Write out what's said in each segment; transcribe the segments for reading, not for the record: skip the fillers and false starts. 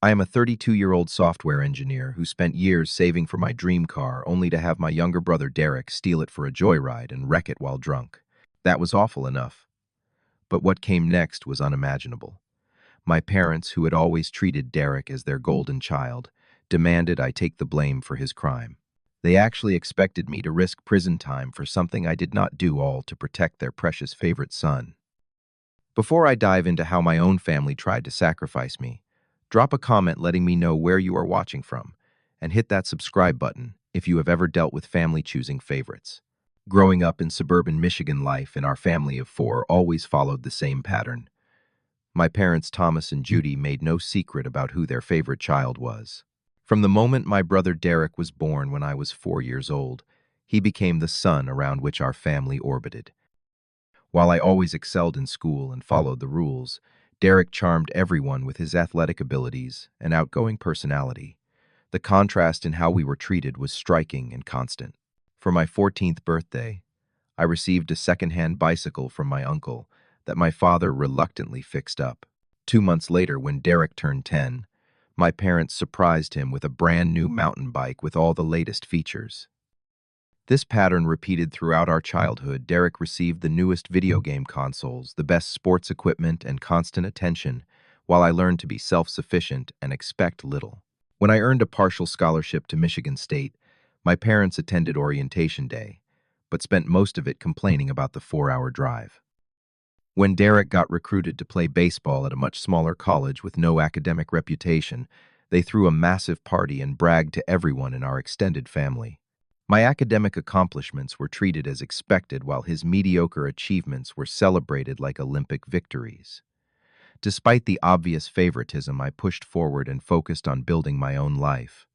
I am a 32-year-old software engineer who spent years saving for my dream car only to have my younger brother Derek steal it for a joyride and wreck it while drunk. That was awful enough. But what came next was unimaginable. My parents, who had always treated Derek as their golden child, demanded I take the blame for his crime. They actually expected me to risk prison time for something I did not do, all to protect their precious favorite son. Before I dive into how my own family tried to sacrifice me, drop a comment letting me know where you are watching from, and hit that subscribe button if you have ever dealt with family choosing favorites. Growing up in suburban Michigan, life in our family of four always followed the same pattern. My parents, Thomas and Judy, made no secret about who their favorite child was. From the moment my brother Derek was born when I was 4 years old, he became the sun around which our family orbited. While I always excelled in school and followed the rules, Derek charmed everyone with his athletic abilities and outgoing personality. The contrast in how we were treated was striking and constant. For my 14th birthday, I received a second-hand bicycle from my uncle that my father reluctantly fixed up. 2 months later, when Derek turned 10, my parents surprised him with a brand new mountain bike with all the latest features. This pattern repeated throughout our childhood. Derek received the newest video game consoles, the best sports equipment, and constant attention, while I learned to be self-sufficient and expect little. When I earned a partial scholarship to Michigan State, my parents attended orientation day, but spent most of it complaining about the 4-hour drive. When Derek got recruited to play baseball at a much smaller college with no academic reputation, they threw a massive party and bragged to everyone in our extended family. My academic accomplishments were treated as expected, while his mediocre achievements were celebrated like Olympic victories. Despite the obvious favoritism, I pushed forward and focused on building my own life.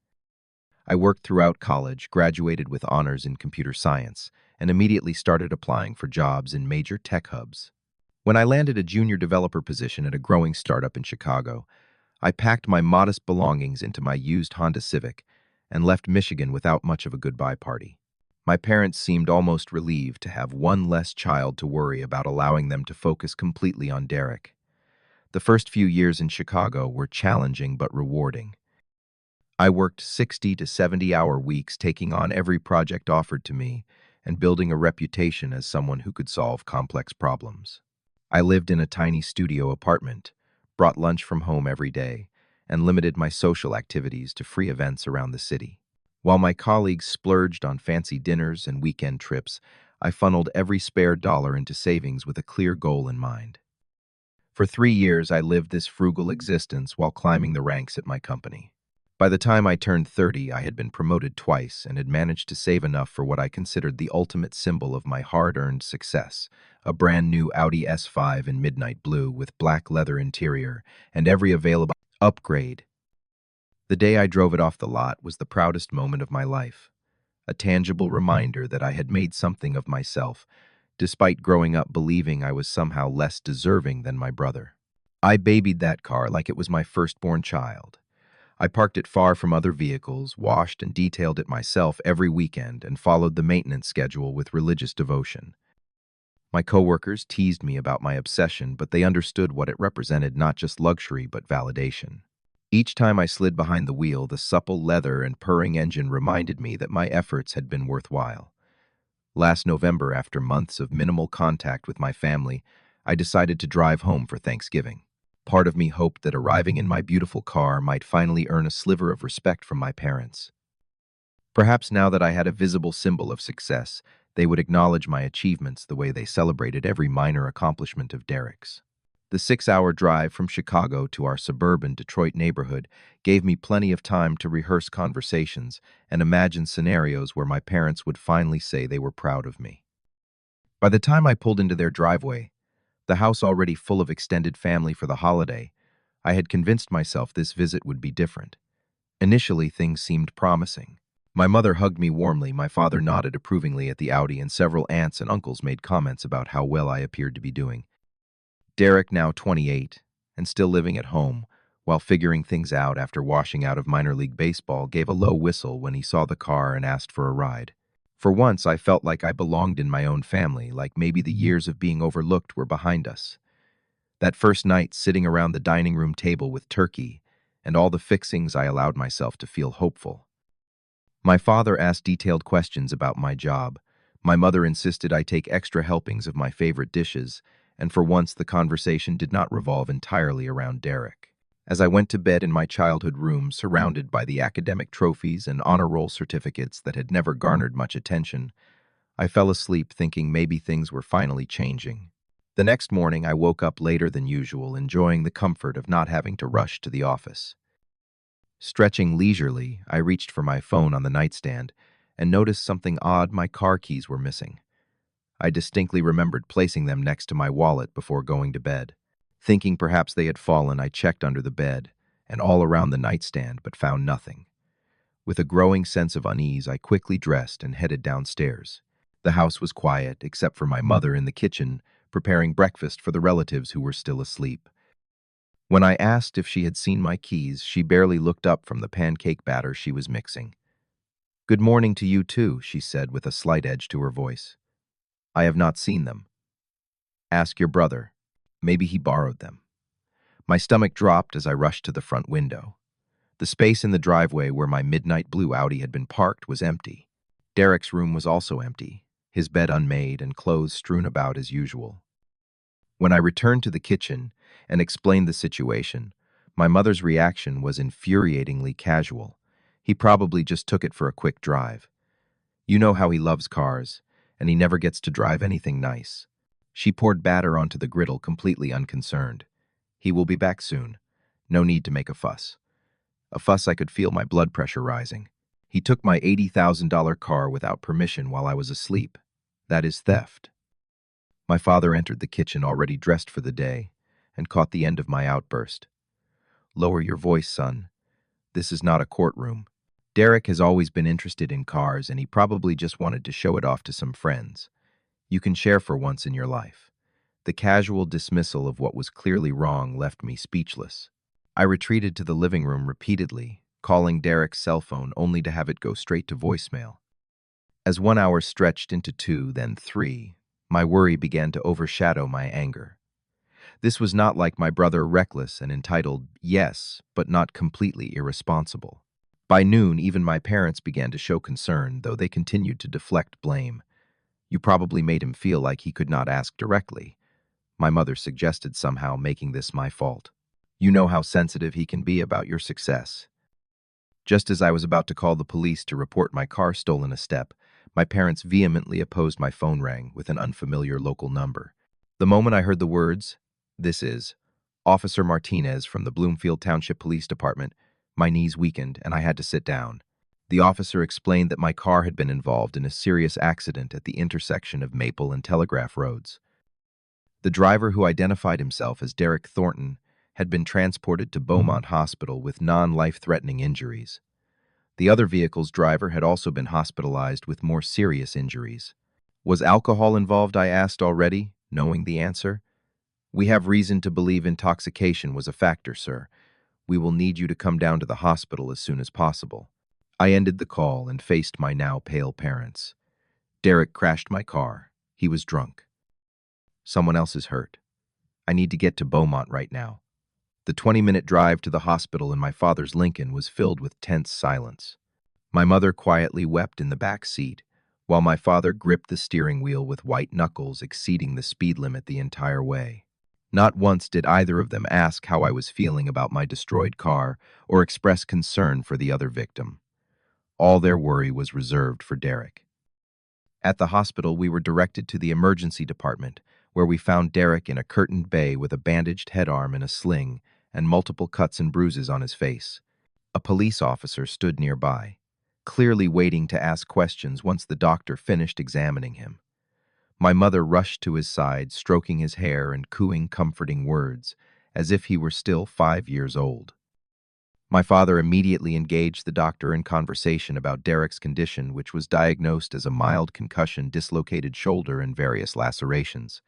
I worked throughout college, graduated with honors in computer science, and immediately started applying for jobs in major tech hubs. When I landed a junior developer position at a growing startup in Chicago, I packed my modest belongings into my used Honda Civic and left Michigan without much of a goodbye party. My parents seemed almost relieved to have one less child to worry about, allowing them to focus completely on Derek. The first few years in Chicago were challenging but rewarding. I worked 60 to 70-hour weeks, taking on every project offered to me and building a reputation as someone who could solve complex problems. I lived in a tiny studio apartment, brought lunch from home every day, and limited my social activities to free events around the city. While my colleagues splurged on fancy dinners and weekend trips, I funneled every spare dollar into savings with a clear goal in mind. For 3 years, I lived this frugal existence while climbing the ranks at my company. By the time I turned 30, I had been promoted twice and had managed to save enough for what I considered the ultimate symbol of my hard-earned success, a brand new Audi S5 in midnight blue with black leather interior and every available upgrade. The day I drove it off the lot was the proudest moment of my life, a tangible reminder that I had made something of myself, despite growing up believing I was somehow less deserving than my brother. I babied that car like it was my firstborn child. I parked it far from other vehicles, washed and detailed it myself every weekend, and followed the maintenance schedule with religious devotion. My coworkers teased me about my obsession, but they understood what it represented: not just luxury, but validation. Each time I slid behind the wheel, the supple leather and purring engine reminded me that my efforts had been worthwhile. Last November, after months of minimal contact with my family, I decided to drive home for Thanksgiving. Part of me hoped that arriving in my beautiful car might finally earn a sliver of respect from my parents. Perhaps now that I had a visible symbol of success, they would acknowledge my achievements the way they celebrated every minor accomplishment of Derek's. The 6-hour drive from Chicago to our suburban Detroit neighborhood gave me plenty of time to rehearse conversations and imagine scenarios where my parents would finally say they were proud of me. By the time I pulled into their driveway, the house already full of extended family for the holiday, I had convinced myself this visit would be different. Initially, things seemed promising. My mother hugged me warmly, my father nodded approvingly at the Audi, and several aunts and uncles made comments about how well I appeared to be doing. Derek, now 28, and still living at home, while figuring things out after washing out of minor league baseball, gave a low whistle when he saw the car and asked for a ride. For once, I felt like I belonged in my own family, like maybe the years of being overlooked were behind us. That first night, sitting around the dining room table with turkey and all the fixings I allowed myself to feel hopeful. My father asked detailed questions about my job. My mother insisted I take extra helpings of my favorite dishes, and for once the conversation did not revolve entirely around Derek. As I went to bed in my childhood room, surrounded by the academic trophies and honor roll certificates that had never garnered much attention, I fell asleep thinking maybe things were finally changing. The next morning, I woke up later than usual, enjoying the comfort of not having to rush to the office. Stretching leisurely, I reached for my phone on the nightstand and noticed something odd: my car keys were missing. I distinctly remembered placing them next to my wallet before going to bed. Thinking perhaps they had fallen, I checked under the bed and all around the nightstand, but found nothing. With a growing sense of unease, I quickly dressed and headed downstairs. The house was quiet, except for my mother in the kitchen, preparing breakfast for the relatives who were still asleep. When I asked if she had seen my keys, she barely looked up from the pancake batter she was mixing. "Good morning to you too," she said with a slight edge to her voice. "I have not seen them. Ask your brother. Maybe he borrowed them." My stomach dropped as I rushed to the front window. The space in the driveway where my midnight blue Audi had been parked was empty. Derek's room was also empty, his bed unmade and clothes strewn about as usual. When I returned to the kitchen and explained the situation, my mother's reaction was infuriatingly casual. "He probably just took it for a quick drive. You know how he loves cars, and he never gets to drive anything nice." She poured batter onto the griddle, completely unconcerned. "He will be back soon. No need to make a fuss." A fuss. I could feel my blood pressure rising. He took my $80,000 car without permission while I was asleep. That is theft. My father entered the kitchen already dressed for the day and caught the end of my outburst. "Lower your voice, son. This is not a courtroom. Derek has always been interested in cars, and he probably just wanted to show it off to some friends. You can share for once in your life." The casual dismissal of what was clearly wrong left me speechless. I retreated to the living room repeatedly, calling Derek's cell phone only to have it go straight to voicemail. As 1 hour stretched into 2, then 3, my worry began to overshadow my anger. This was not like my brother, reckless and entitled, yes, but not completely irresponsible. By noon, even my parents began to show concern, though they continued to deflect blame. "You probably made him feel like he could not ask directly." My mother suggested, somehow making this my fault. "You know how sensitive he can be about your success." Just as I was about to call the police to report my car stolen a step, my parents vehemently opposed. My phone rang with an unfamiliar local number. The moment I heard the words, "This is Officer Martinez from the Bloomfield Township Police Department," my knees weakened and I had to sit down. The officer explained that my car had been involved in a serious accident at the intersection of Maple and Telegraph Roads. The driver, who identified himself as Derek Thornton, had been transported to Beaumont Hospital with non-life-threatening injuries. The other vehicle's driver had also been hospitalized with more serious injuries. "Was alcohol involved?" I asked, already knowing the answer. "We have reason to believe intoxication was a factor, sir. We will need you to come down to the hospital as soon as possible." I ended the call and faced my now pale parents. "Derek crashed my car. He was drunk. Someone else is hurt. I need to get to Beaumont right now." The 20-minute drive to the hospital in my father's Lincoln was filled with tense silence. My mother quietly wept in the back seat, while my father gripped the steering wheel with white knuckles, exceeding the speed limit the entire way. Not once did either of them ask how I was feeling about my destroyed car or express concern for the other victim. All their worry was reserved for Derek. At the hospital, we were directed to the emergency department, where we found Derek in a curtained bay with a bandaged head arm in a sling and multiple cuts and bruises on his face. A police officer stood nearby, clearly waiting to ask questions once the doctor finished examining him. My mother rushed to his side, stroking his hair and cooing comforting words, as if he were still 5 years old. My father immediately engaged the doctor in conversation about Derek's condition, which was diagnosed as a mild concussion, dislocated shoulder, and various lacerations.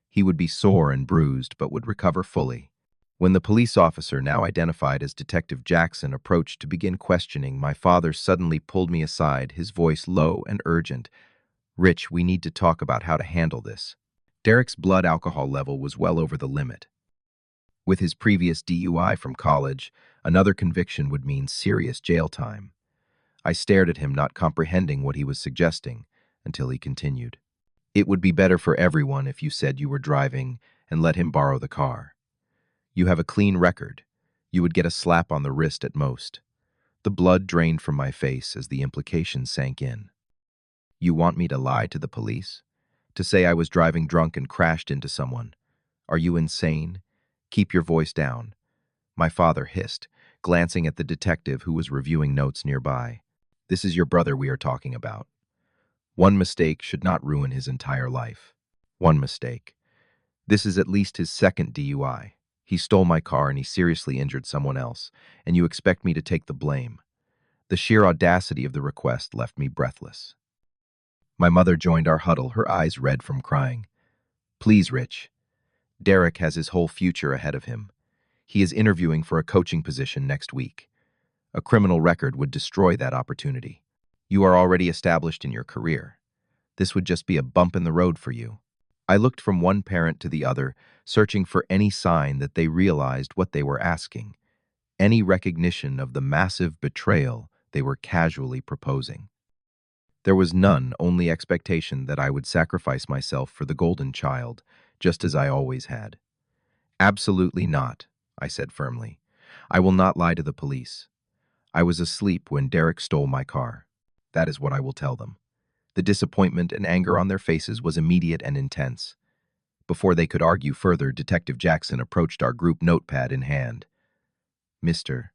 He would be sore and bruised, but would recover fully. When the police officer, now identified as Detective Jackson, approached to begin questioning, my father suddenly pulled me aside, his voice low and urgent. "Rich, we need to talk about how to handle this." Derek's blood alcohol level was well over the limit. With his previous DUI from college, Another conviction would mean serious jail time. I stared at him, not comprehending what he was suggesting, until he continued. It would be better for everyone if you said you were driving and let him borrow the car. You have a clean record. You would get a slap on the wrist at most. The blood drained from my face as the implication sank in. You want me to lie to the police? To say I was driving drunk and crashed into someone? Are you insane? Keep your voice down. My father hissed, glancing at the detective who was reviewing notes nearby. This is your brother we are talking about. One mistake should not ruin his entire life. One mistake. This is at least his second DUI. He stole my car and he seriously injured someone else, and you expect me to take the blame. The sheer audacity of the request left me breathless. My mother joined our huddle, her eyes red from crying. Please, Rich. Derek has his whole future ahead of him. He is interviewing for a coaching position next week. A criminal record would destroy that opportunity. You are already established in your career. This would just be a bump in the road for you. I looked from one parent to the other, searching for any sign that they realized what they were asking, any recognition of the massive betrayal they were casually proposing. There was none, only expectation that I would sacrifice myself for the golden child, just as I always had. Absolutely not, I said firmly. I will not lie to the police. I was asleep when Derek stole my car. That is what I will tell them. The disappointment and anger on their faces was immediate and intense. Before they could argue further, Detective Jackson approached our group notepad in hand. Mr.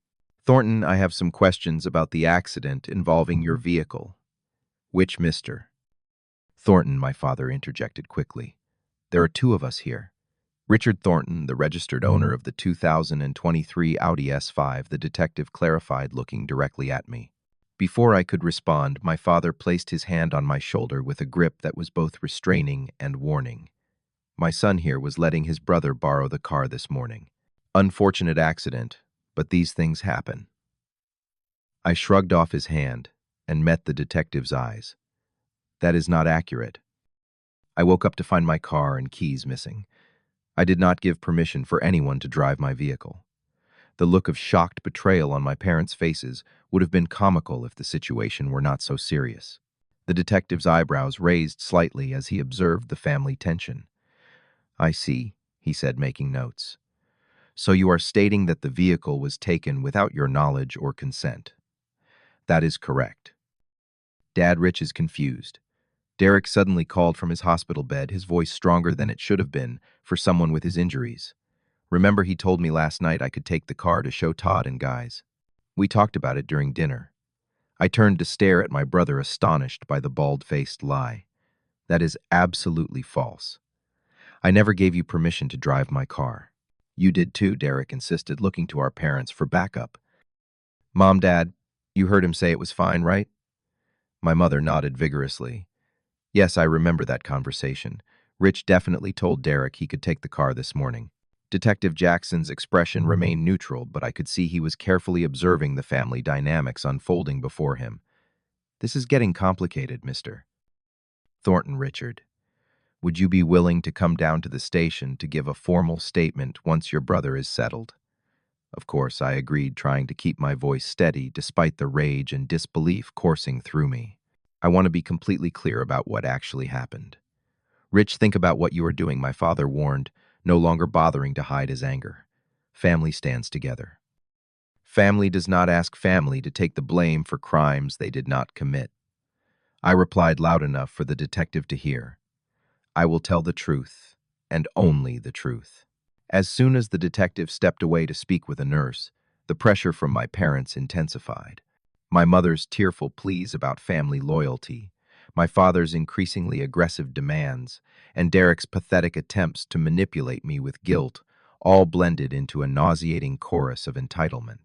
Thornton, I have some questions about the accident involving your vehicle. Which Mr. Thornton, my father interjected quickly. There are two of us here. Richard Thornton, the registered owner of the 2023 Audi S5, the detective clarified, looking directly at me. Before I could respond, my father placed his hand on my shoulder with a grip that was both restraining and warning. My son here was letting his brother borrow the car this morning. Unfortunate accident, but these things happen. I shrugged off his hand and met the detective's eyes. That is not accurate. I woke up to find my car and keys missing. I did not give permission for anyone to drive my vehicle. The look of shocked betrayal on my parents' faces would have been comical if the situation were not so serious. The detective's eyebrows raised slightly as he observed the family tension. I see, he said, making notes. So you are stating that the vehicle was taken without your knowledge or consent. That is correct. Dad, Rich is confused. Derek suddenly called from his hospital bed, his voice stronger than it should have been for someone with his injuries. Remember, he told me last night I could take the car to show Todd and guys. We talked about it during dinner. I turned to stare at my brother, astonished by the bald-faced lie. That is absolutely false. I never gave you permission to drive my car. You did too, Derek insisted, looking to our parents for backup. Mom, Dad, you heard him say it was fine, right? My mother nodded vigorously. Yes, I remember that conversation. Rich definitely told Derek he could take the car this morning. Detective Jackson's expression remained neutral, but I could see he was carefully observing the family dynamics unfolding before him. This is getting complicated, Mr. Thornton. Richard, would you be willing to come down to the station to give a formal statement once your brother is settled? Of course, I agreed, trying to keep my voice steady despite the rage and disbelief coursing through me. I want to be completely clear about what actually happened. Rich, think about what you are doing, my father warned, no longer bothering to hide his anger. Family stands together. Family does not ask family to take the blame for crimes they did not commit. I replied loud enough for the detective to hear. I will tell the truth, and only the truth. As soon as the detective stepped away to speak with a nurse, the pressure from my parents intensified. My mother's tearful pleas about family loyalty, my father's increasingly aggressive demands, and Derek's pathetic attempts to manipulate me with guilt all blended into a nauseating chorus of entitlement.